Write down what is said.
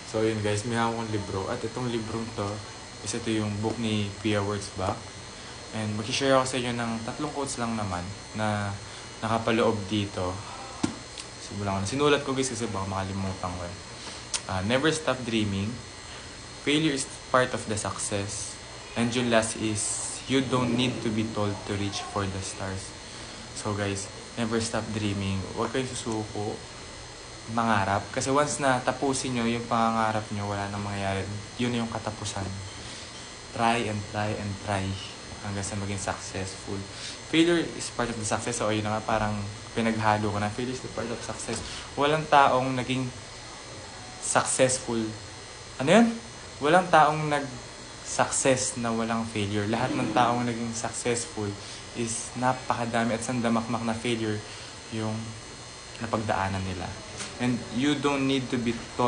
So yun guys, may hawak akong libro. At itong librong to, ito yung book ni Pia Wurtzbach. And mag-share ako sa inyo ng 3 quotes lang naman na nakapaloob dito. Sinulat ko guys kasi baka makalimutan ko. Never stop dreaming. Failure is part of the success. And yung last is, you don't need to be told to reach for the stars. So guys, never stop dreaming. Huwag kayong susuko mangarap. Kasi once na tapusin nyo yung pangarap nyo, wala nang mangyayari. Yun na yung katapusan. Try and try and try hanggang sa maging successful. Failure is part of the success. So yun na nga, parang pinaghalo ko na. Failure is the part of success. Walang taong naging successful. Ano yun? Walang taong nag-success na walang failure. Lahat ng taong naging successful is napakadami at sandamakmak na failure yung napagdaanan nila. And you don't need to be taught